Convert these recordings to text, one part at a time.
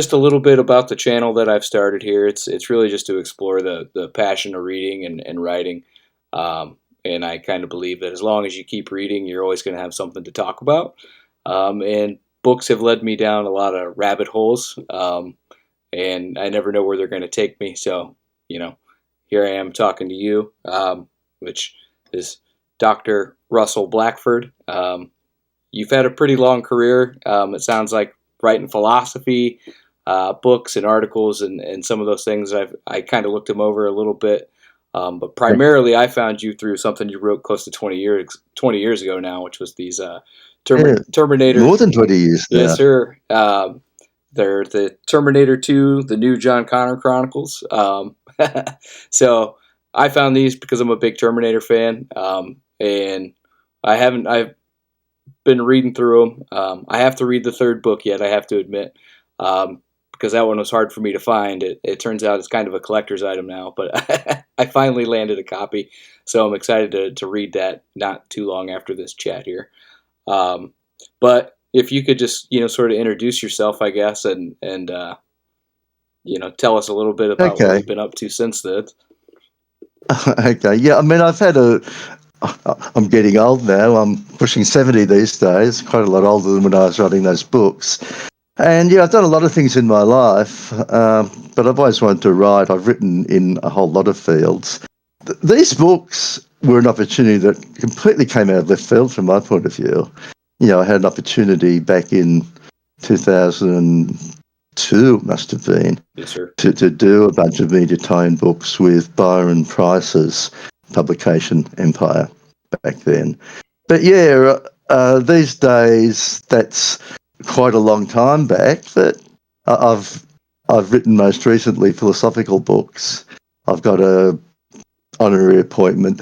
Just a little bit about the channel that I've started here. It's really just to explore the passion of reading and writing. And I kind of believe that as long as you keep reading, you're always going to have something to talk about. And books have led me down a lot of rabbit holes, and I never know where they're going to take me. So, here I am talking to you, which is Dr. Russell Blackford. You've had a pretty long career. It sounds like writing philosophy, books and articles and some of those things. I kind of looked them over a little bit. But primarily I found you through something you wrote close to 20 years ago now, which was these Terminator. More than 20 years now. Yes, sir. They're the Terminator 2, the new John Connor Chronicles. So I found these because I'm a big Terminator fan. And I've been reading through them. I have to read the third book yet, I have to admit. Because that one was hard for me to find. It turns out it's kind of a collector's item now, but I finally landed a copy, so I'm excited to read that not too long after this chat here. But if you could just sort of introduce yourself, I guess, and tell us a little bit about what you've been up to since then. Okay, yeah, I mean, I'm getting old now. I'm pushing 70 these days, quite a lot older than when I was writing those books. And I've done a lot of things in my life, but I've always wanted to write. I've written in a whole lot of fields. These books were an opportunity that completely came out of left field from my point of view. I had an opportunity back in 2002, must have been, yes, sir, to do a bunch of media tie-in books with Byron Price's publication Empire back then. But these days, that's quite a long time back, but I've written most recently philosophical books. I've got a honorary appointment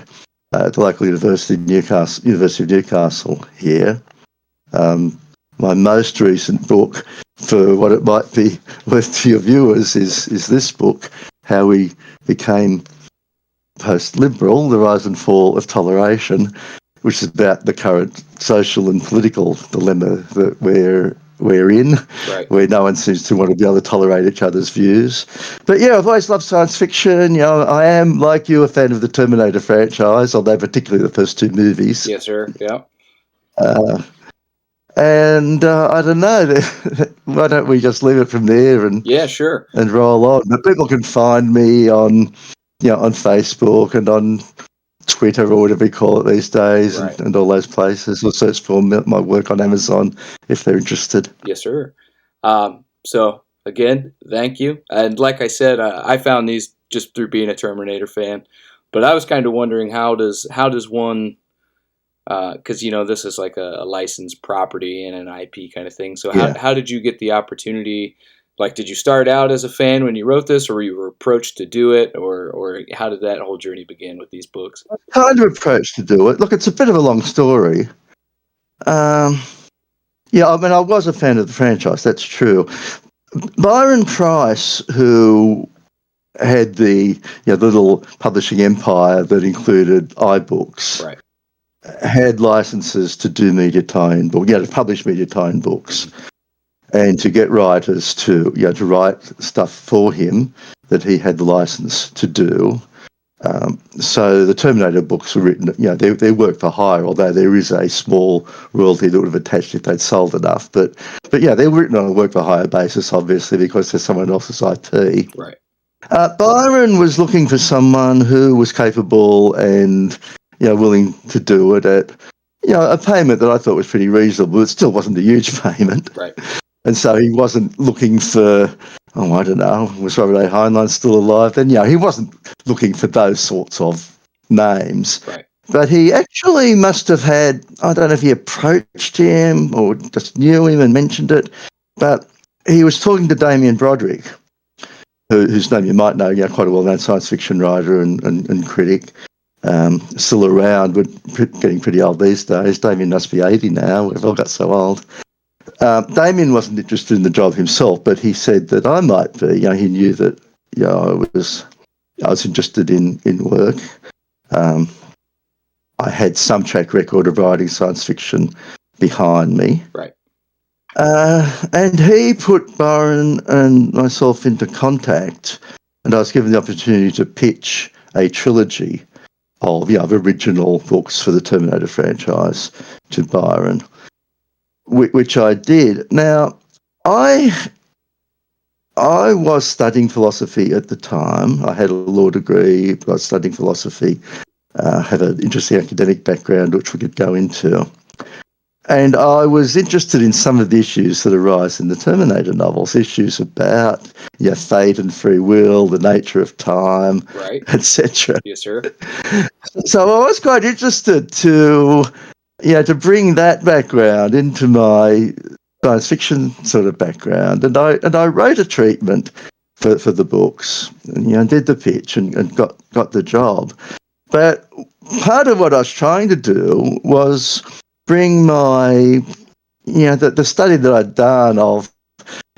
at the local University of Newcastle here. My most recent book, for what it might be worth to your viewers, is this book, How We Became Post-Liberal, The Rise and Fall of Toleration, which is about the current social and political dilemma that we're in, right, where no one seems to want to be able to tolerate each other's views. But I've always loved science fiction. I am, like you, a fan of the Terminator franchise, although particularly the first two movies. Yes, sir. Yeah. And I don't know, why don't we just leave it from there and sure, and roll on? But people can find me on on Facebook and on Twitter or whatever you call it these days, right, and all those places, or search for my work on Amazon if they're interested. Yes, sir. So again, thank you. And like I said, I found these just through being a Terminator fan. But I was kind of wondering how does one, because this is like a licensed property and an IP kind of thing. So how did you get the opportunity? Like, did you start out as a fan when you wrote this, or were you approached to do it, or how did that whole journey begin with these books? Kind of approached to do it. Look, it's a bit of a long story. I mean, I was a fan of the franchise, that's true. Byron Price, who had the little publishing empire that included iBooks, right, had licenses to do media tie-in books, to publish media tie-in books, and to get writers to to write stuff for him that he had the license to do. So the Terminator books were written, they work for hire, although there is a small royalty that would have attached if they'd sold enough. But they were written on a work for hire basis, obviously, because they're someone else's IP. right. Byron was looking for someone who was capable and willing to do it at a payment that I thought was pretty reasonable. It still wasn't a huge payment, right. And so he wasn't looking for, I don't know, was Robert A. Heinlein still alive? Then, he wasn't looking for those sorts of names. Right. But he actually must have had, I don't know if he approached him or just knew him and mentioned it, but he was talking to Damien Broderick, whose name you might know, quite a well-known science fiction writer and critic, still around, but getting pretty old these days. Damien must be 80 now. We've all got so old. Damien wasn't interested in the job himself, but he said that I might be. He knew that I was interested in work. I had some track record of writing science fiction behind me. Right. And he put Byron and myself into contact, and I was given the opportunity to pitch a trilogy of original books for the Terminator franchise to Byron, which I did. Now, I was studying philosophy at the time. I had a law degree, but I was studying philosophy. Had an interesting academic background, which we could go into. And I was interested in some of the issues that arise in the Terminator novels, issues about fate and free will, the nature of time, Right. etc. Yes, sir. So I was quite interested to bring that background into my science fiction sort of background, and I wrote a treatment for the books, and did the pitch and got the job. But part of what I was trying to do was bring my the study that I'd done of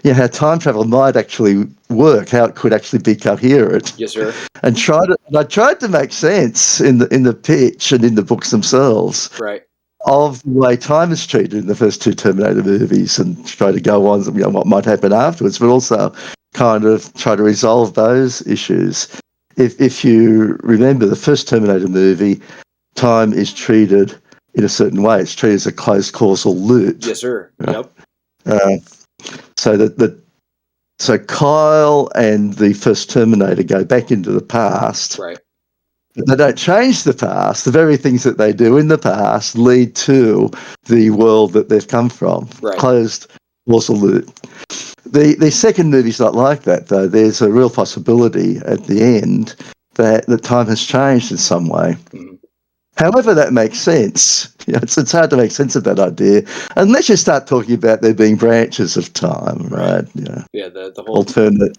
how time travel might actually work, how it could actually be coherent. Yes, sir. And I tried to make sense in the pitch and in the books themselves Right. of the way time is treated in the first two Terminator movies, and try to go on what might happen afterwards, but also kind of try to resolve those issues. If you remember the first Terminator movie, time is treated in a certain way. It's treated as a closed causal loop. Yes, sir. Right? Yep. So Kyle and the first Terminator go back into the past. Right. But they don't change the past. The very things that they do in the past lead to the world that they've come from. Right. Closed causal loop. The second movie's not like that, though. There's a real possibility at the end that the time has changed in some way. Mm-hmm. However, that makes sense. It's hard to make sense of that idea unless you start talking about there being branches of time, right? Yeah, the whole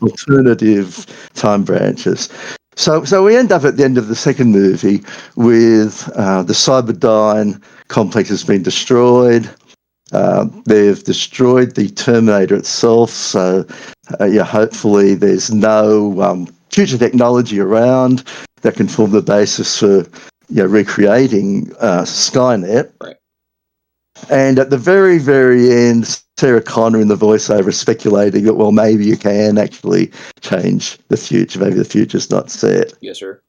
alternative time branches. So we end up at the end of the second movie with the Cyberdyne complex has been destroyed. They've destroyed the Terminator itself. So hopefully there's no future technology around that can form the basis for recreating Skynet. Right. And at the very, very end, Sarah Connor in the voiceover is speculating that, well, maybe you can actually change the future. Maybe the future's not set. Yes, sir.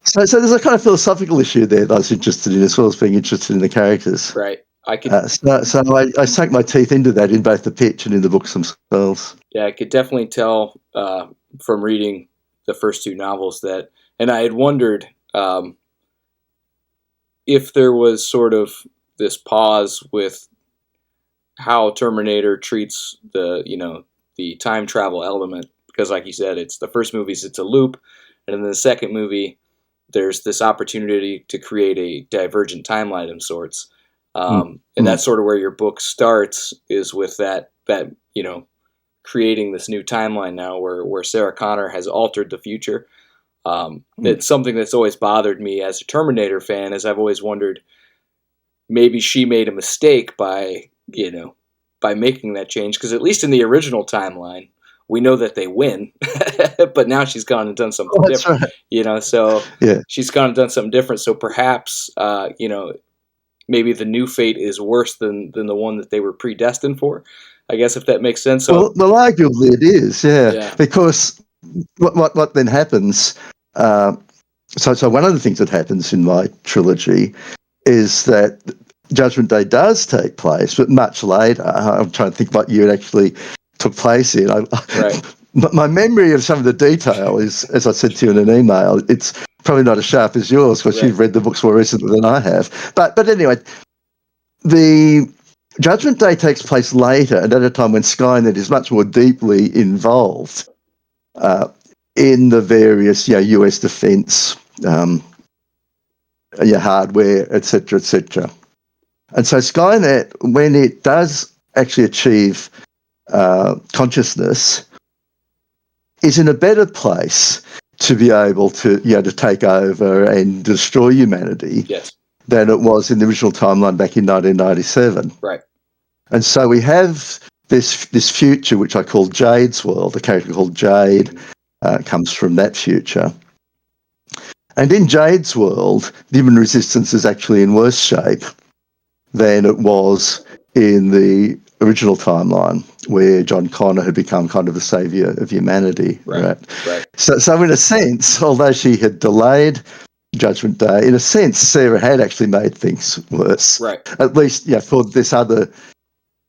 So there's a kind of philosophical issue there that I was interested in, as well as being interested in the characters. Right. I could. So I sunk my teeth into that in both the pitch and in the books themselves. Yeah, I could definitely tell from reading the first two novels that, and I had wondered if there was sort of this pause with how Terminator treats the time travel element, because like you said, it's the first movie's it's a loop, and in the second movie there's this opportunity to create a divergent timeline of sorts, and that's sort of where your book starts, is with that creating this new timeline now where Sarah Connor has altered the future. It's something that's always bothered me as a Terminator fan, as I've always wondered, maybe she made a mistake by making that change, because at least in the original timeline we know that they win, but now she's gone and done something different. Right. So she's gone and done something different. So perhaps maybe the new fate is worse than the one that they were predestined for, I guess, if that makes sense. So, well, arguably it is, because what then happens? So one of the things that happens in my trilogy is that Judgment Day does take place, but much later. I'm trying to think what year it actually took place in. Right. My memory of some of the detail is, as I said to you in an email, it's probably not as sharp as yours, because you've read the books more recently than I have. But anyway, the Judgment Day takes place later, and at a time when Skynet is much more deeply involved in the various US defence, hardware, etc., etc. And so Skynet, when it does actually achieve consciousness, is in a better place to be able to to take over and destroy humanity than it was in the original timeline back in 1997. Right. And so we have this future, which I call Jade's world. A character called Jade comes from that future. And in Jade's world, the human resistance is actually in worse shape than it was in the original timeline where John Connor had become kind of the saviour of humanity. Right. So in a sense, although she had delayed Judgment Day, in a sense, Sarah had actually made things worse. Right. At least, for this other,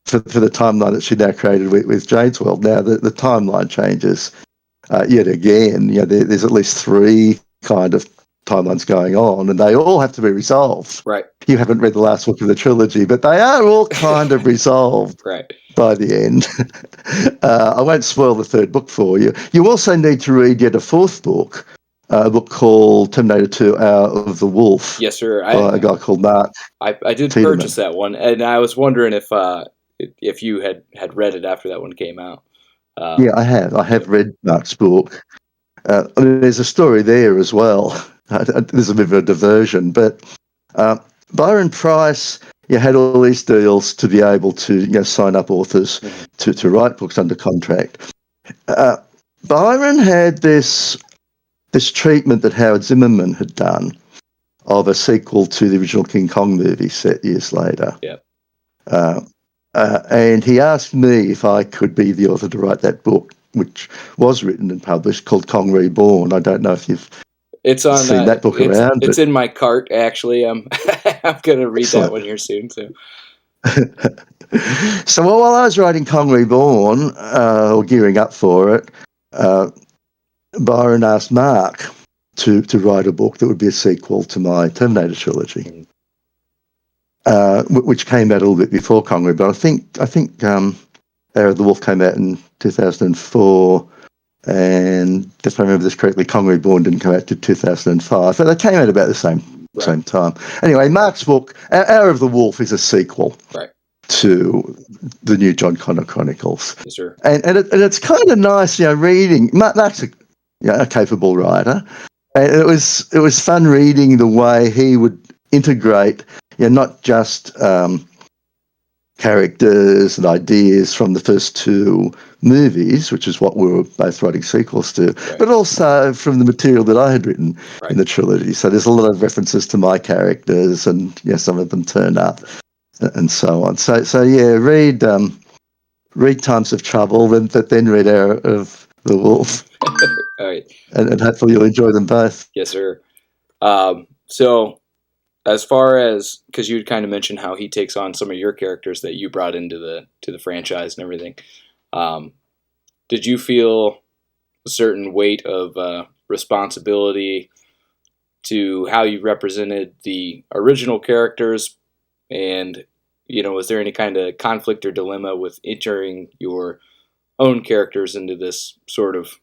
for the timeline that she now created with Jade's World. Now the timeline changes yet again. There's at least 3 kind of timelines going on, and they all have to be resolved. Right. You haven't read the last book of the trilogy, but they are all kind of resolved. Right. By the end. I won't spoil the 3rd book for you. You also need to read yet a 4th book, a book called Terminator 2, Hour of the Wolf. Yes, sir. By a guy called Mark. I did Tiedemann. purchase that one, and I was wondering if you had read it after that one came out. Yeah, I have. I have read Mark's book. There's a story there as well. There's a bit of a diversion, but Byron Price had all these deals to be able to sign up authors to write books under contract. Byron had this treatment that Howard Zimmerman had done of a sequel to the original King Kong movie set years later. Yeah. And he asked me if I could be the author to write that book, which was written and published, called Kong Reborn. I don't know if you've seen that book around. It's in my cart, actually. I'm going to read that one here soon. So while I was writing Kong Reborn, or gearing up for it, Byron asked Mark to write a book that would be a sequel to my Terminator trilogy, which came out a little bit before Kong Reborn. I think Hour of the Wolf came out in 2004, and if I remember this correctly, Kong Reborn didn't come out to 2005. So they came out about the same time. Anyway, Mark's book, Hour of the Wolf, is a sequel to the new John Connor Chronicles. Yes, sir. And it's kind of nice, reading. Mark's a capable writer, and it was fun reading the way he would integrate, not just characters and ideas from the first 2 movies, which is what we were both writing sequels to, but also from the material that I had written in the trilogy. So there's a lot of references to my characters, and some of them turn up, and so on. So yeah, read Times of Trouble, but then read Hour of the Wolf. All right. And hopefully you'll enjoy them both. Yes, sir. So as far as, because you had kind of mentioned how he takes on some of your characters that you brought into the franchise and everything, did you feel a certain weight of responsibility to how you represented the original characters? And, was there any kind of conflict or dilemma with entering your own characters into this sort of,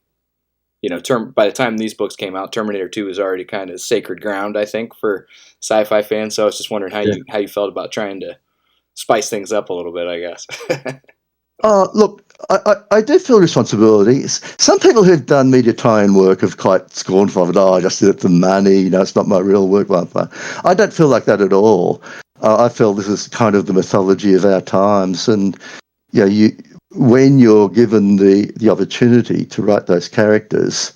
by the time these books came out, Terminator 2 was already kind of sacred ground, I think, for sci-fi fans. So I was just wondering how you felt about trying to spice things up a little bit, I guess. Look, I do feel responsibility. Some people who've done media tie-in work have quite scorned of it. I just did it for money. It's not my real work. Blah, blah. I don't feel like that at all. I feel this is kind of the mythology of our times, and when you're given the opportunity to write those characters,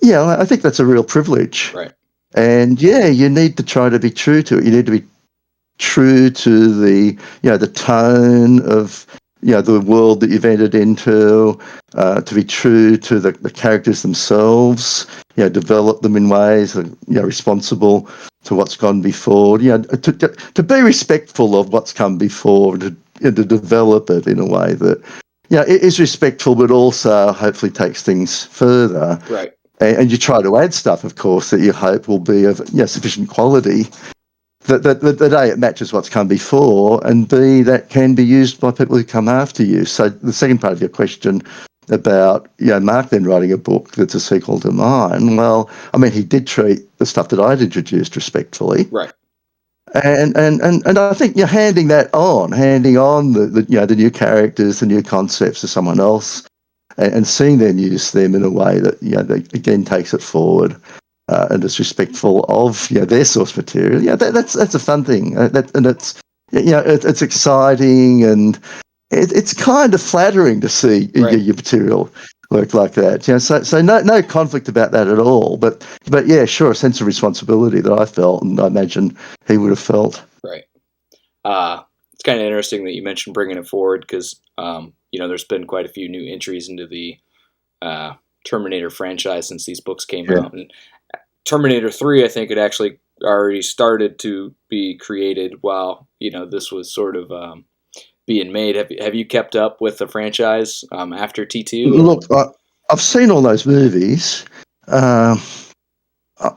I think that's a real privilege. Right. And you need to try to be true to it. You need to be true to the the tone of the world that you've entered into, to be true to the characters themselves, develop them in ways that responsible to what's gone before, to be respectful of what's come before, to develop it in a way that it is respectful, but also hopefully takes things further. Right. And you try to add stuff, of course, that you hope will be of sufficient quality that A, it matches what's come before, and B, that can be used by people who come after you. So the second part of your question about Mark then writing a book that's a sequel to mine, well, I mean, he did treat the stuff that I'd introduced respectfully. Right. And I think you're handing on the new characters, the new concepts to someone else, and seeing them use them in a way that that again takes it forward and is respectful of their source material. That's a fun thing, and it's it's exciting, and it's kind of flattering to see your material work like that. So no conflict about that at all. But yeah, sure, a sense of responsibility that I felt, and I imagine he would have felt. Right. kind of interesting that you mentioned bringing it forward because there's been quite a few new entries into the Terminator franchise since these books came out, and Terminator 3, I think it actually already started to be created while this was sort of being made. Have you kept up with the franchise after T2? Look, I've seen all those movies. I'm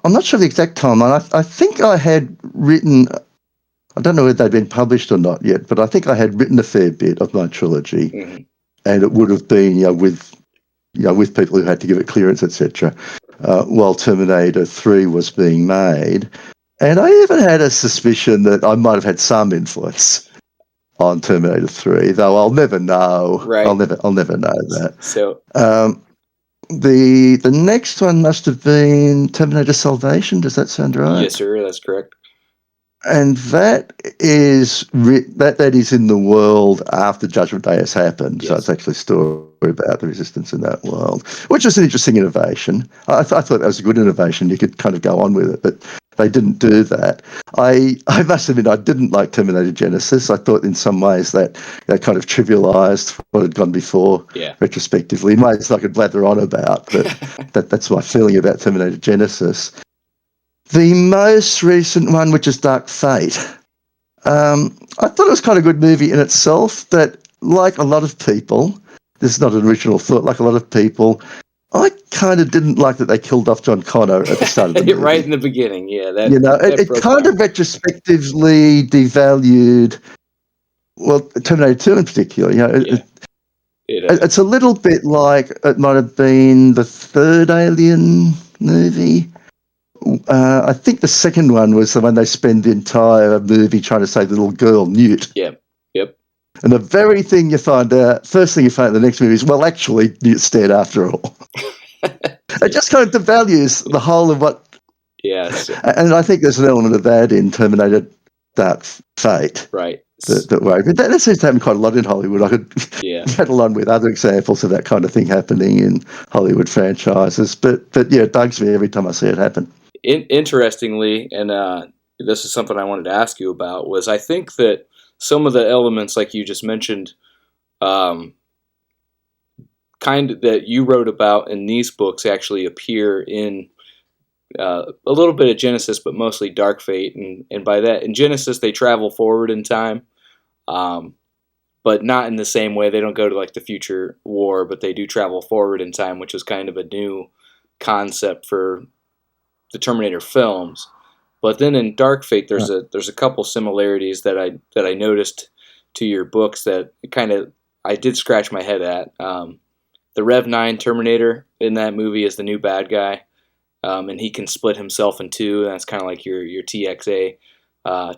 not sure the exact time. I think I had written. I don't know whether they'd been published or not yet, but I think I had written a fair bit of my trilogy, and it would have been with people who had to give it clearance, etc. While Terminator 3 was being made, and I even had a suspicion that I might have had some influence on Terminator 3, though I'll never know. Right. I'll never know that. So the next one must have been Terminator Salvation. Does that sound right? Yes, sir. That's correct. And that is that is in the world after Judgment Day has happened. Yes. So it's actually a story about the resistance in that world, which is an interesting innovation. I thought that was a good innovation. You could kind of go on with it, but they didn't do that. I must admit I didn't like Terminator Genesis. I thought in some ways that kind of trivialised what had gone before retrospectively, in ways I could blather on about, but that's my feeling about Terminator Genesis. The most recent one, which is Dark Fate, I thought it was kind of a good movie in itself, but like a lot of people, this is not an original thought, like a lot of people, I kind of didn't like that they killed off John Connor at the start of the movie. Right in the beginning, yeah. It kind of retrospectively devalued, Terminator 2 in particular. It's a little bit like it might have been the third Alien movie. I think the second one was the one they spend the entire movie trying to save the little girl, Newt. Yep. And the very thing you find out, first thing you find out in the next movie is, well, actually, Newt's dead after all. It just kind of devalues the whole of what... Yes. And I think there's an element of that in Terminator Dark Fate. Right. That way. But that seems to happen quite a lot in Hollywood. I could get along with other examples of that kind of thing happening in Hollywood franchises. But yeah, it bugs me every time I see it happen. Interestingly, and this is something I wanted to ask you about, was I think that some of the elements, like you just mentioned, kind of that you wrote about in these books actually appear in a little bit of Genesis, but mostly Dark Fate. And by that, in Genesis, they travel forward in time, but not in the same way. They don't go to like the future war, but they do travel forward in time, which is kind of a new concept for the Terminator films. But then in Dark Fate, there's a couple similarities that I noticed to your books that kind of I did scratch my head at. The Rev 9 Terminator in that movie is the new bad guy, and he can split himself in two. That's kind of like your TXA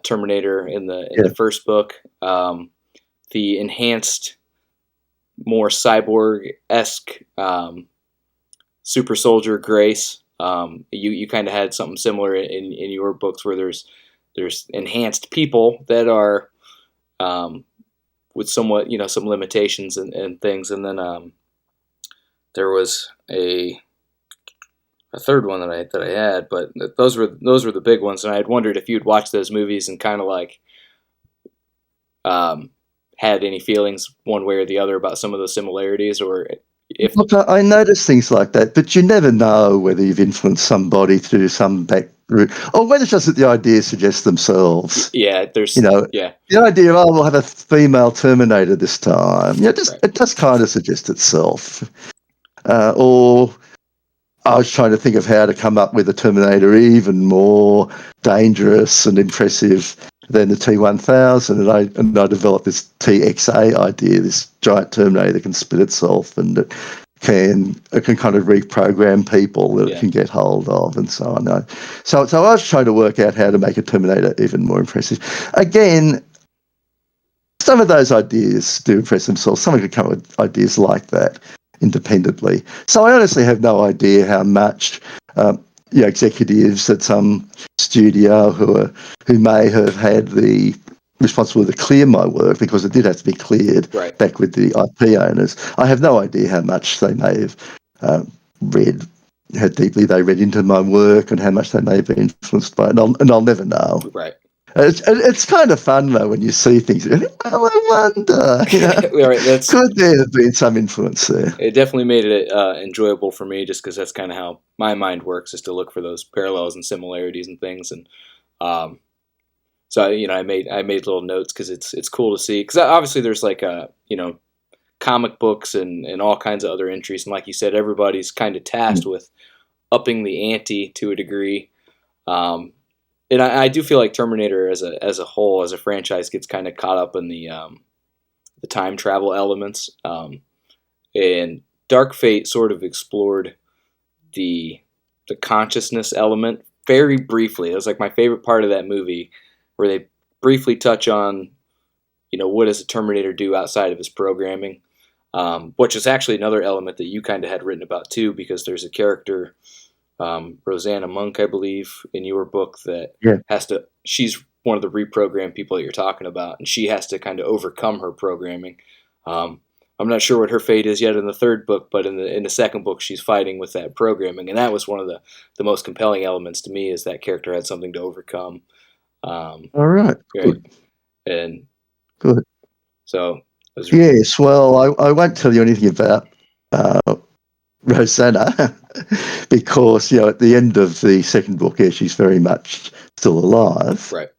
Terminator in the first book. The enhanced, more cyborg-esque super soldier Grace. You kind of had something similar in your books where there's enhanced people that are with somewhat some limitations and things, and then there was a third one that I had, but those were the big ones, and I had wondered if you'd watched those movies and kind of like had any feelings one way or the other about some of those similarities, or if... Look, I notice things like that, but you never know whether you've influenced somebody through some back route, or whether it's just that the ideas suggest themselves. Yeah, there's the idea of we'll have a female Terminator this time. It does kind of suggest itself. Or I was trying to think of how to come up with a Terminator even more dangerous and impressive than the T-1000, and I developed this TXA idea, this giant Terminator that can split itself and it can kind of reprogram people that it can get hold of and so on. So I was trying to work out how to make a Terminator even more impressive. Again, some of those ideas do impress themselves. Someone could come up with ideas like that independently. So I honestly have no idea how much executives at some studio who may have had the responsibility to clear my work, because it did have to be cleared back with the IP owners. I have no idea how much they may have read, how deeply they read into my work, and how much they may have been influenced by it, and I'll never know. Right. It's kind of fun though when you see things. Oh, I wonder, Right, could there have been some influence there? it definitely made it enjoyable for me, just because that's kind of how my mind works, is to look for those parallels and similarities and things. And um, so I made little notes, because it's cool to see. Because obviously there's like comic books and all kinds of other entries, and like you said, everybody's kind of tasked with upping the ante to a degree. And I do feel like Terminator as a whole, as a franchise, gets kind of caught up in the time travel elements. And Dark Fate sort of explored the consciousness element very briefly. It was like my favorite part of that movie, where they briefly touch on, what does a Terminator do outside of his programming, which is actually another element that you kind of had written about too, because there's a character, Rosanna Monk, I believe, in your book, that she's one of the reprogrammed people that you're talking about, and she has to kind of overcome her programming. I'm not sure what her fate is yet in the third book, but in the second book, she's fighting with that programming, and that was one of the most compelling elements to me, is that character had something to overcome. All right. Right. And good. So yes, well, I won't tell you anything about Rosanna because at the end of the second book, she's very much still alive. Right.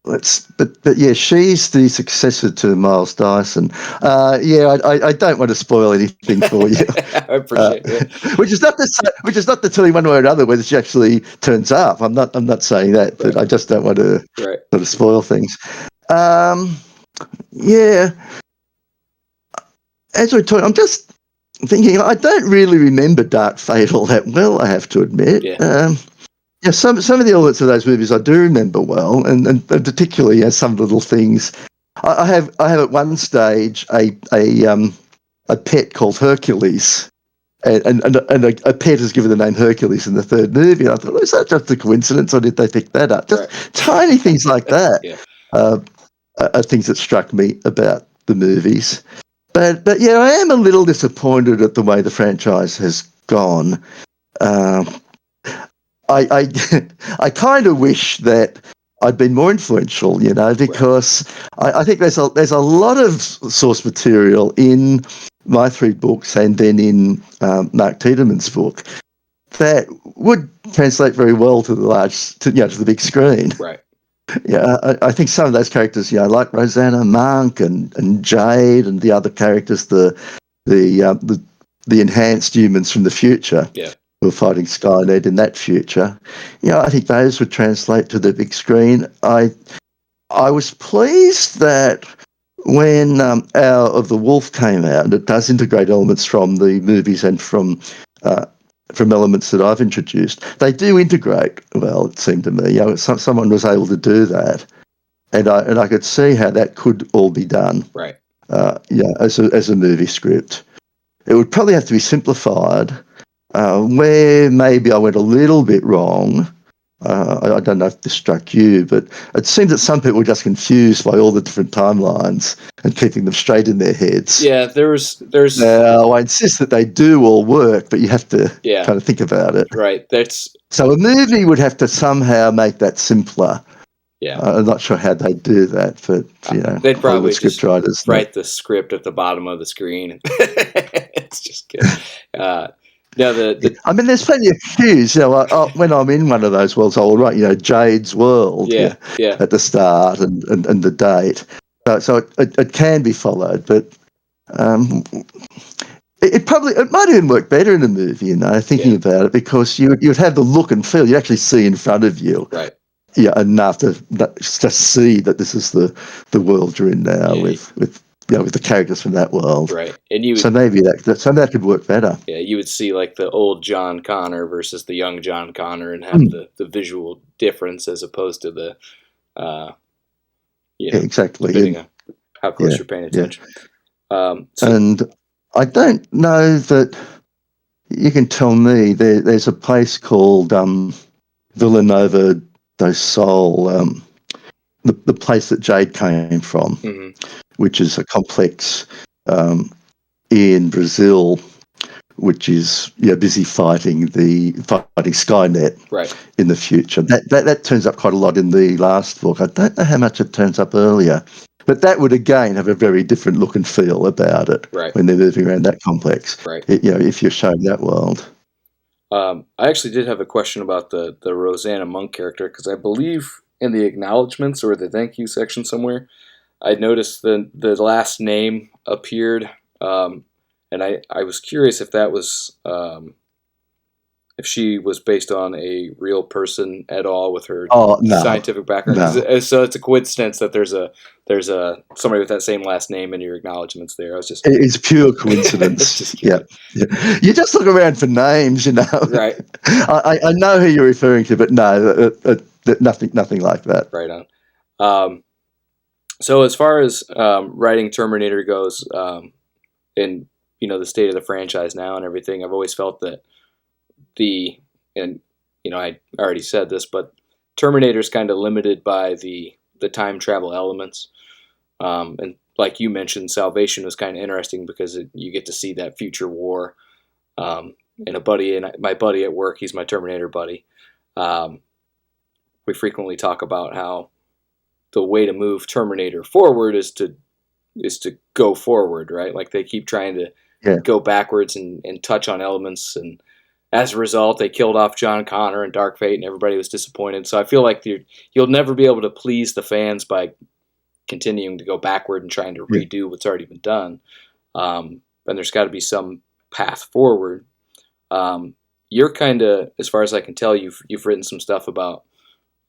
But yeah, she's the successor to Miles Dyson. I don't want to spoil anything for you. I appreciate it. Which is not to tell you one way or another whether she actually turns up. I'm not saying that, but I just don't want to sort of spoil things. Yeah. As we're talking, I'm just thinking, I don't really remember Dark Fate all that well, I have to admit. Yeah. Some of the elements of those movies I do remember well, and particularly some little things. I have at one stage a pet called Hercules, and a pet is given the name Hercules in the third movie. And I thought, is that just a coincidence, or did they pick that up? Just tiny things like that are things that struck me about the movies. But I am a little disappointed at the way the franchise has gone. I kind of wish that I'd been more influential, because I think there's a lot of source material in my three books and then in Mark Tiedeman's book that would translate very well to the big screen. Right. Yeah, I think some of those characters, like Rosanna Monk and Jade and the other characters, the enhanced humans from the future. Yeah. Who are fighting Skynet in that future. I think those would translate to the big screen. I was pleased that when Hour of the Wolf came out, and it does integrate elements from the movies and from elements that I've introduced, they do integrate well, it seemed to me. Someone was able to do that, and I could see how that could all be done. Right. As a movie script. It would probably have to be simplified. Where maybe I went a little bit wrong, I don't know if this struck you, but it seemed that some people were just confused by all the different timelines and keeping them straight in their heads. Yeah, there's. Now, I insist that they do all work, but you have to kind of think about it. Right. So a movie would have to somehow make that simpler. Yeah. I'm not sure how they do that, but they'd probably just writers write the script at the bottom of the screen. It's just good. I mean, there's plenty of cues. When I'm in one of those worlds, I'll write, Jade's world at the start and the date. So it can be followed, but it might even work better in a movie, thinking about it, because you'd have the look and feel. You actually see in front of you. Right. Yeah, enough to just see that this is the world you're in now with the characters from that world. Right. And so maybe that could work better. Yeah, you would see like the old John Connor versus the young John Connor and have the visual difference, as opposed to the exactly, depending on how close you're paying attention. And I don't know that you can tell me there's a place called Villanova do Sol, the place that Jade came from, which is a complex in Brazil which is busy fighting Skynet Right. in the future. That turns up quite a lot in the last book. I don't know how much it turns up earlier, but that would again have a very different look and feel about it Right. when they're moving around that complex. Right. If you're showing that world. I actually did have a question about the Rosanna Monk character, because I believe in the acknowledgments or the thank you section somewhere, I noticed the last name appeared, and I was curious if that was if she was based on a real person at all with her scientific background. No. So it's a coincidence that there's a somebody with that same last name in your acknowledgments there. I was just it's pure coincidence. Yeah. You just look around for names, Right. I know who you're referring to, but no, nothing like that. Right on. So as far as writing Terminator goes, and the state of the franchise now and everything, I've always felt that I already said this, but Terminator's kind of limited by the time travel elements, and like you mentioned, Salvation was kind of interesting because you get to see that future war. And my buddy at work, he's my Terminator buddy. We frequently talk about how the way to move Terminator forward is to go forward, right? Like they keep trying to go backwards and touch on elements, and as a result, they killed off John Connor and Dark Fate, and everybody was disappointed. So I feel like you'll never be able to please the fans by continuing to go backward and trying to redo what's already been done. And there's got to be some path forward. You're kind of, as far as I can tell, you've written some stuff about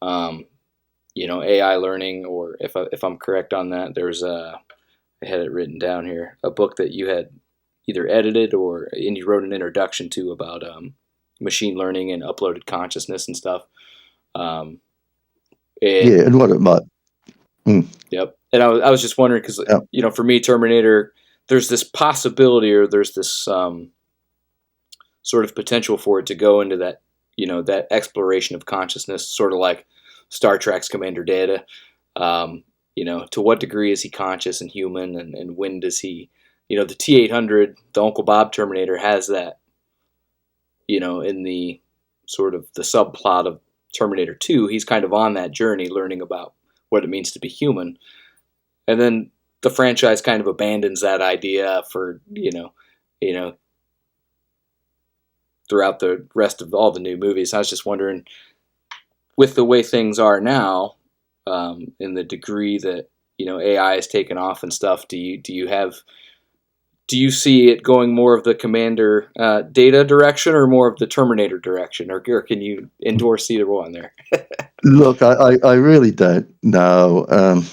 AI learning, or if I'm correct on that, there's I had it written down here, a book that you had either edited and you wrote an introduction to about machine learning and uploaded consciousness and stuff. And what it might. Yep. And I was just wondering because for me, Terminator, there's this possibility, or there's this sort of potential for it to go into that that exploration of consciousness, sort of like Star Trek's Commander Data. To what degree is he conscious and human, and when does he, the T-800, the Uncle Bob Terminator, has that, in the sort of the subplot of Terminator 2, he's kind of on that journey learning about what it means to be human. And then the franchise kind of abandons that idea for, throughout the rest of all the new movies. I was just wondering, with the way things are now, in the degree that AI is taken off and stuff, do you see it going more of the Commander Data direction, or more of the Terminator direction, or can you endorse either one there? Look, I really don't know.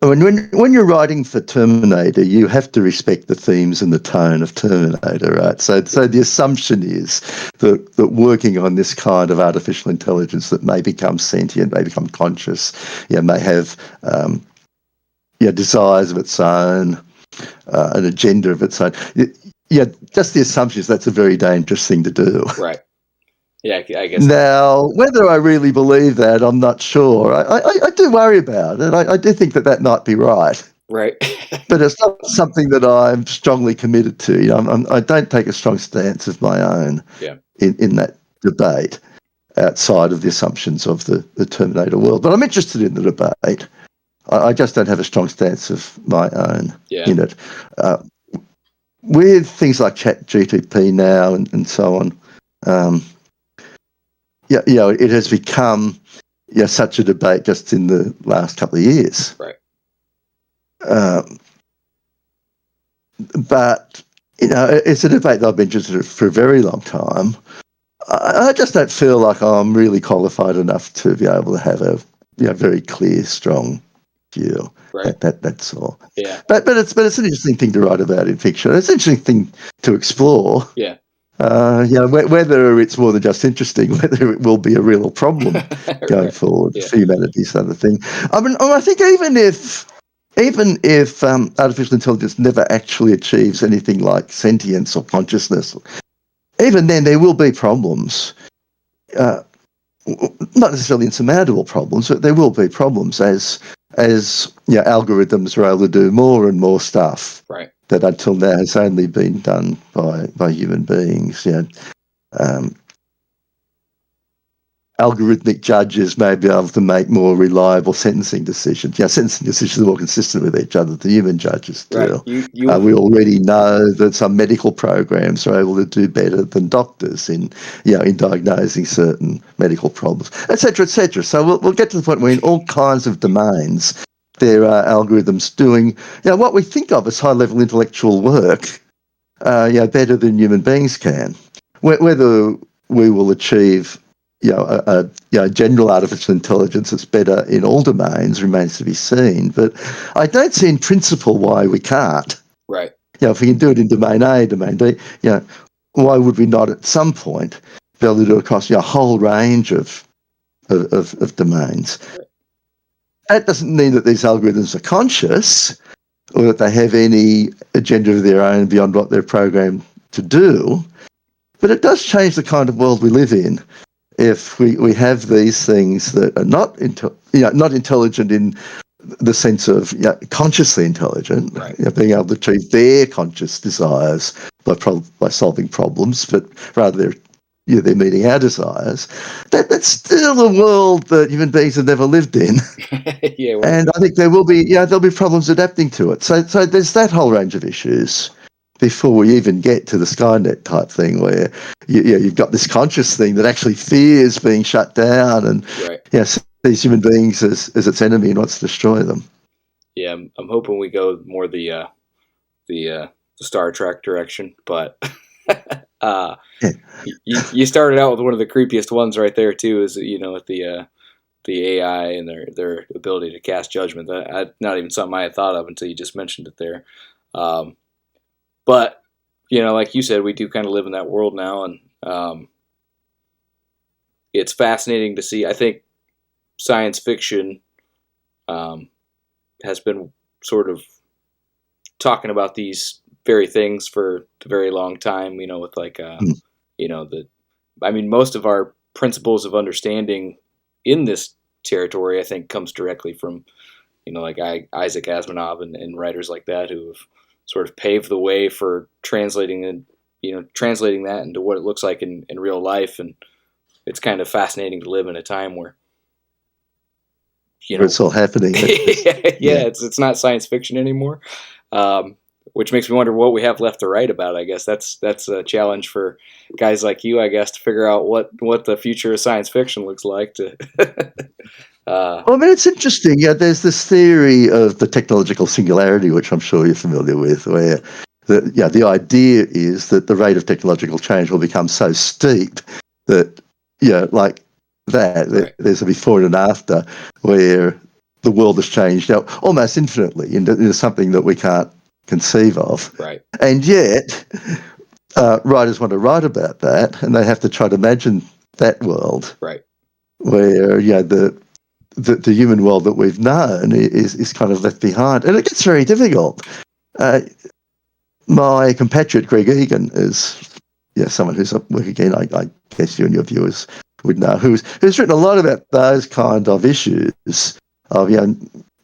When you're writing for Terminator, you have to respect the themes and the tone of Terminator, right? So the assumption is that working on this kind of artificial intelligence that may become sentient, may become conscious, may have desires of its own, an agenda of its own. Just the assumption is that's a very dangerous thing to do. Right. Yeah, I guess. Now, whether I really believe that, I'm not sure. I do worry about it. I do think that might be right. Right. But it's not something that I'm strongly committed to. I don't take a strong stance of my own in that debate outside of the assumptions of the Terminator world. But I'm interested in the debate. I just don't have a strong stance of my own in it. With things like ChatGPT now and so on, it has become such a debate just in the last couple of years. Right. But it's a debate that I've been interested in for a very long time. I just don't feel like I'm really qualified enough to be able to have a very clear, strong view. Right. That's all. Yeah. But it's an interesting thing to write about in fiction. It's an interesting thing to explore. Yeah. Whether it's more than just interesting, whether it will be a real problem going forward for humanity is another thing. I think even if artificial intelligence never actually achieves anything like sentience or consciousness, even then there will be problems. Not necessarily insurmountable problems, but there will be problems as as algorithms are able to do more and more stuff Right. that until now has only been done by human beings. Algorithmic judges may be able to make more reliable sentencing decisions. Sentencing decisions are more consistent with each other than human judges Right. do. You We already know that some medical programs are able to do better than doctors in diagnosing certain medical problems, etc., etc. So we'll get to the point where in all kinds of domains there are algorithms doing what we think of as high-level intellectual work, better than human beings can. Whether we will achieve a general artificial intelligence that's better in all domains remains to be seen. But I don't see in principle why we can't. right. If we can do it in domain A, domain B, why would we not at some point be able to do it across a whole range of domains? That doesn't mean that these algorithms are conscious or that they have any agenda of their own beyond what they're programmed to do. But it does change the kind of world we live in if we have these things that are not intelligent in the sense of consciously intelligent, Right. Being able to achieve their conscious desires by solving problems, but rather they're meeting our desires. That's still a world that human beings have never lived in. Yeah. And I think there'll be problems adapting to it. So there's that whole range of issues before we even get to the Skynet type thing, where you've got this conscious thing that actually fears being shut down and Right. sees human beings as its enemy and wants to destroy them. Yeah, I'm hoping we go more the Star Trek direction, but you started out with one of the creepiest ones right there too. Is with the AI and their ability to cast judgment. Not even something I had thought of until you just mentioned it there. But like you said, we do kind of live in that world now, and it's fascinating to see. I think science fiction has been sort of talking about these very things for a very long time. With most of our principles of understanding in this territory, I think, comes directly from like Isaac Asimov and writers like that who have sort of paved the way for translating that into what it looks like in real life. And it's kind of fascinating to live in a time where it's all happening. It's not science fiction anymore, which makes me wonder what we have left to write about. I guess that's a challenge for guys like you, I guess, to figure out what the future of science fiction looks like. Well, it's interesting. There's this theory of the technological singularity, which I'm sure you're familiar with, where the idea is that the rate of technological change will become so steep that like that right. There's a before and an after where the world has changed almost infinitely into something that we can't conceive of. Right. And yet, writers want to write about that, and they have to try to imagine that world, right, where the human world that we've known is kind of left behind, and it gets very difficult. My compatriot Greg Egan is someone who's again, I guess you and your viewers would know, who's written a lot about those kind of issues of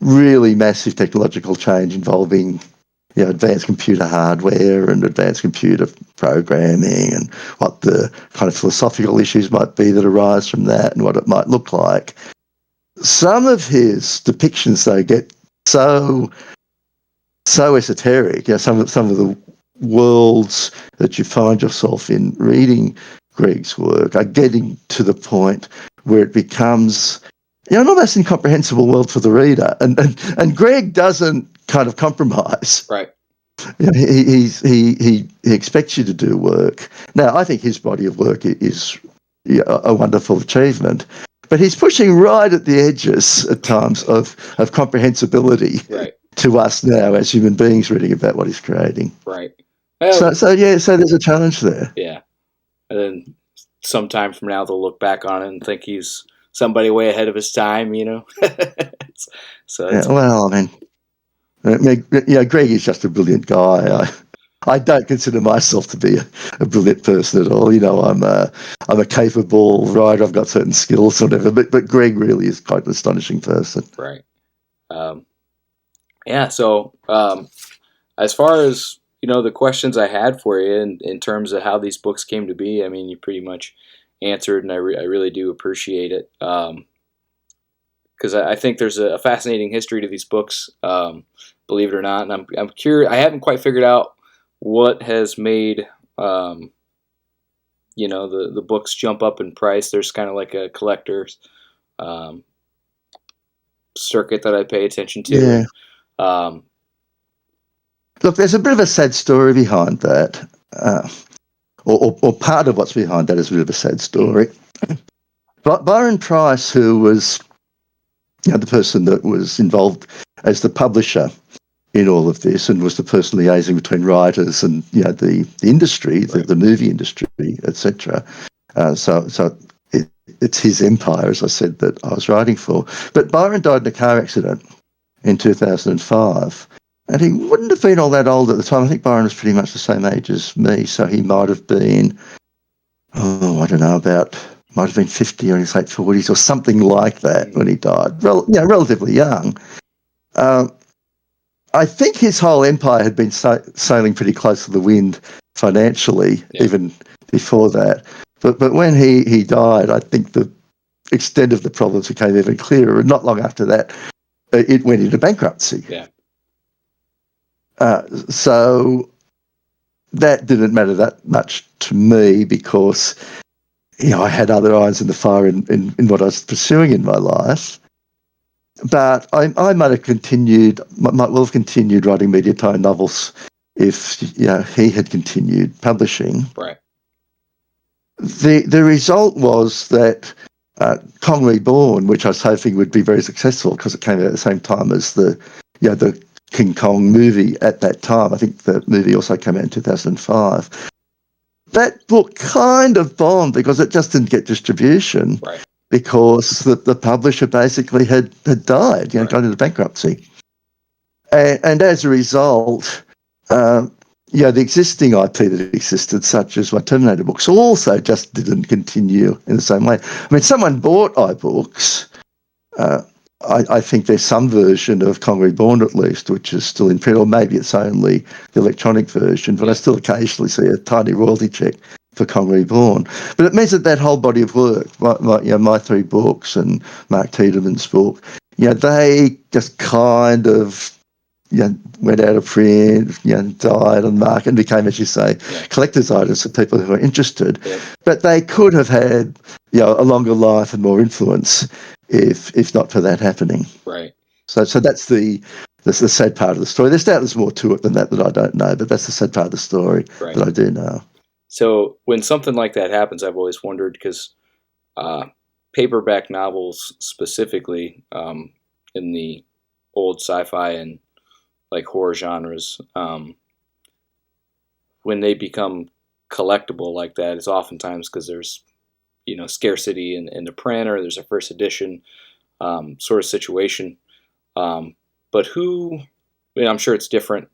really massive technological change involving advanced computer hardware and advanced computer programming, and what the kind of philosophical issues might be that arise from that, and what it might look like. Some of his depictions, though, get so esoteric. Some of the worlds that you find yourself in reading Greg's work are getting to the point where it becomes an almost incomprehensible world for the reader. And Greg doesn't kind of compromise. Right. He expects you to do work. Now, I think his body of work is a wonderful achievement, but he's pushing right at the edges at times of comprehensibility to us now as human beings reading about what he's creating. Right. So there's a challenge there. Yeah. And then sometime from now they'll look back on it and think he's somebody way ahead of his time, Greg is just a brilliant guy. I don't consider myself to be a brilliant person at all. I'm a capable writer. I've got certain skills, or whatever. But Greg really is quite an astonishing person. Right. Yeah. So as far as the questions I had for you in terms of how these books came to be, I mean, you pretty much answered, and I really do appreciate it. Because I think there's a fascinating history to these books, believe it or not. And I'm curious. I haven't quite figured out what has made the books jump up in price. There's kind of like a collector's um, circuit that I pay attention to, Yeah. and um, Look, there's a bit of a sad story behind that, or part of what's behind that is a bit of a sad story. But Byron Price, who was the person that was involved as the publisher in all of this and was the person liaising between writers and the industry, right. the movie industry, etc. So it's his empire, as I said, that I was writing for. But Byron died in a car accident in 2005. And he wouldn't have been all that old at the time. I think Byron was pretty much the same age as me, so he might have been, I don't know, might have been 50 or in his late 40s or something like that when he died. Relatively young. I think his whole empire had been sailing pretty close to the wind financially, even before that. But when he died, I think the extent of the problems became even clearer. And not long after that, it went into bankruptcy. Yeah. So that didn't matter that much to me because I had other irons in the fire in what I was pursuing in my life. But I might well have continued writing media tie novels if he had continued publishing. Right. The result was that Kong Reborn, which I was hoping would be very successful because it came out at the same time as the King Kong movie at that time. I think the movie also came out in 2005. That book kind of bombed because it just didn't get distribution. Right. Because the publisher basically had died, gone into bankruptcy. And as a result, the existing IP that existed, such as my Terminator books, also just didn't continue in the same way. I mean, someone bought iBooks. I think there's some version of Kong Reborn, at least, which is still in print, or maybe it's only the electronic version, but I still occasionally see a tiny royalty check for Kong Reborn. But it means that whole body of work, my three books and Mark Tiedeman's book, they just kind of went out of print, died on the market and became, as you say, collector's items for people who are interested. Yeah. But they could have had a longer life and more influence if not for that happening. Right. So that's the sad part of the story. There's doubtless more to it than that I don't know, but that's the sad part of the story that I do know. So when something like that happens, I've always wondered because paperback novels specifically in the old sci-fi and like horror genres, when they become collectible like that, it's oftentimes because there's scarcity in the print, or there's a first edition sort of situation. But I'm sure it's different,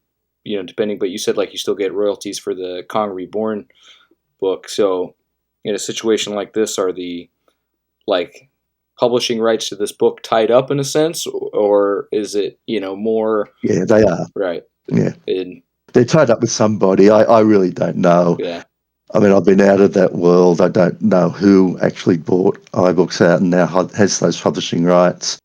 depending. But you said like you still get royalties for the Kong Reborn book. So in a situation like this, are the publishing rights to this book tied up in a sense, or is it more? Yeah, they are. Right. Yeah, they're tied up with somebody. I really don't know. Yeah. I mean, I've been out of that world. I don't know who actually bought iBooks out and now has those publishing rights.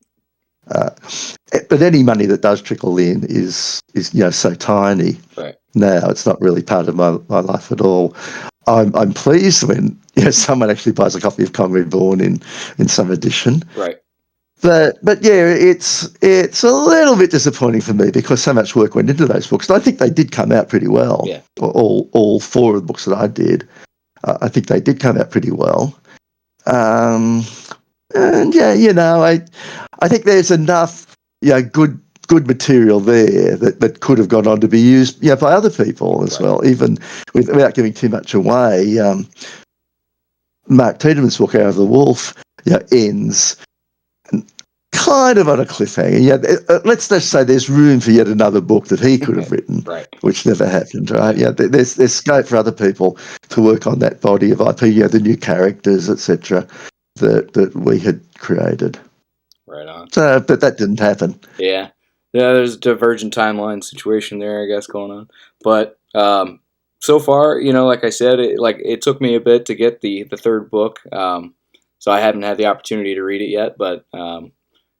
But any money that does trickle in is so tiny. Right. Now it's not really part of my life at all. I'm pleased when someone actually buys a copy of Kong Reborn in some edition. Right. But yeah, it's a little bit disappointing for me because so much work went into those books. And I think they did come out pretty well. Yeah. All four of the books that I did, I think they did come out pretty well. And yeah, I think there's enough good material there that could have gone on to be used by other people as well, even without giving too much away. Mark Tiedeman's book, Out of the Wolf, ends kind of on a cliffhanger. Yeah, let's just say there's room for yet another book that he could have written, which never happened, right? Yeah, there's scope for other people to work on that body of IP, the new characters, etc., that we had created. Right on. So, but that didn't happen. Yeah. Yeah, there's a divergent timeline situation there, I guess, going on. But so far, like I said, it took me a bit to get the third book, so I haven't had the opportunity to read it yet. But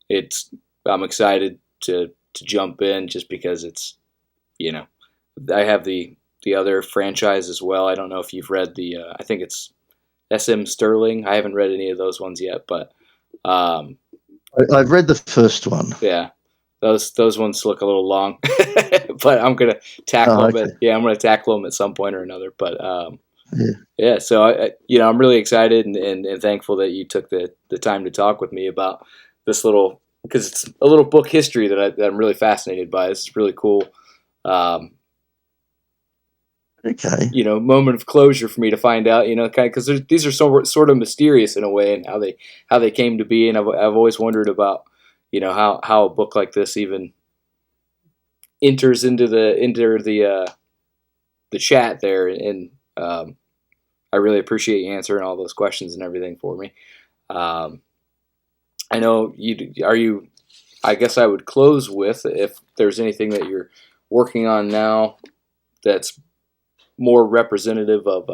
it's I'm excited to jump in just because it's you know I have the other franchise as well. I don't know if you've read the I think it's SM Sterling. I haven't read any of those ones yet, but um, I've read the first one. yeah, those ones look a little long, but I'm gonna Oh, tackle them. okay. I'm gonna tackle them at some point or another. But Yeah. yeah, so I'm really excited and thankful that you took the time to talk with me about this little because it's a little book history that I'm really fascinated by. It's really cool. Um, Okay. Moment of closure for me to find out, kind of because these are sort of mysterious in a way, and how they came to be, and I've always wondered about, how a book like this even enters into the chat there, and I really appreciate you answering all those questions and everything for me. Um, I know you are you. I guess I would close with if there's anything that you're working on now that's more representative of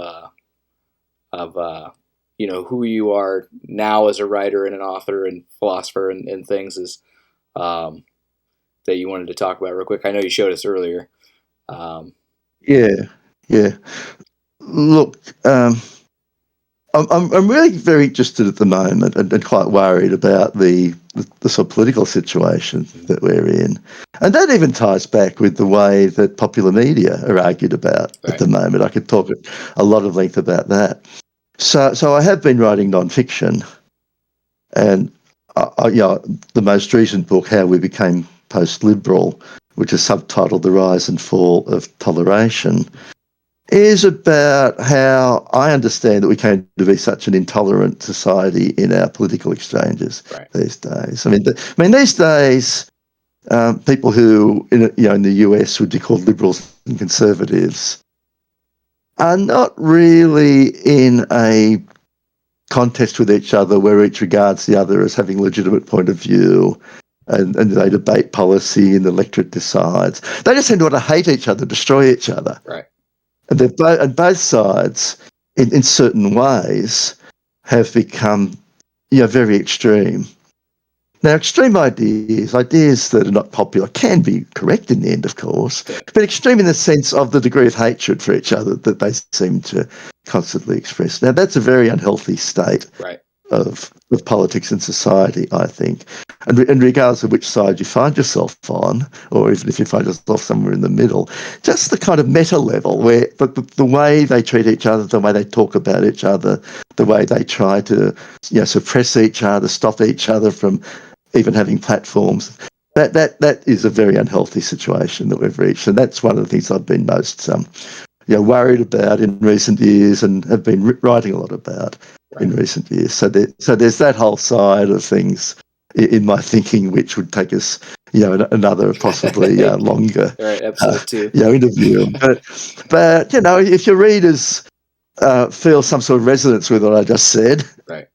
who you are now as a writer and an author and philosopher and things is um, that you wanted to talk about real quick. I know you showed us earlier. Um, Yeah. Yeah. Look, I'm really very interested at the moment and quite worried about the sort of political situation that we're in. And that even ties back with the way that popular media are argued about at right, the moment. I could talk at a lot of length about that. So I have been writing nonfiction, and the most recent book, How We Became Post-Liberal, which is subtitled The Rise and Fall of Toleration, is about how I understand that we came to be such an intolerant society in our political exchanges right, these days. These days, people who in the US would be called liberals and conservatives are not really in a contest with each other where each regards the other as having a legitimate point of view. And they debate policy and the electorate decides. They just seem to want to hate each other, destroy each other. right, And both sides, in certain ways, have become very extreme. Now, extreme ideas that are not popular, can be correct in the end, of course, yeah, but extreme in the sense of the degree of hatred for each other that they seem to constantly express. Now, that's a very unhealthy state right, of politics and society, I think. And regardless of which side you find yourself on, or even if you find yourself somewhere in the middle, just the kind of meta level where the way they treat each other, the way they talk about each other, the way they try to suppress each other, stop each other from even having platforms. That is a very unhealthy situation that we've reached, and that's one of the things I've been most worried about in recent years, and have been writing a lot about in right. recent years. So there's that whole side of things in my thinking, which would take us, another possibly longer, All right, episode 2. interview. But if your readers feel some sort of resonance with what I just said, Right,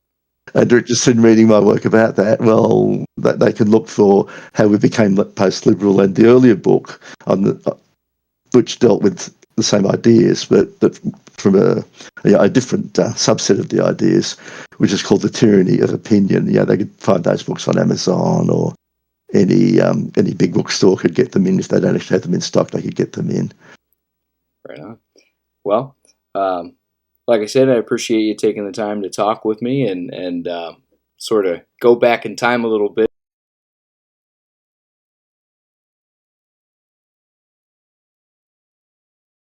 and are interested in reading my work about that, well, they can look for How We Became Post-Liberal and the earlier book which dealt with the same ideas, but from a different subset of the ideas, which is called The Tyranny of Opinion. They could find those books on Amazon, or any big bookstore could get them in. If they don't actually have them in stock, they could get them in. right on. Well, like I said, I appreciate you taking the time to talk with me and sort of go back in time a little bit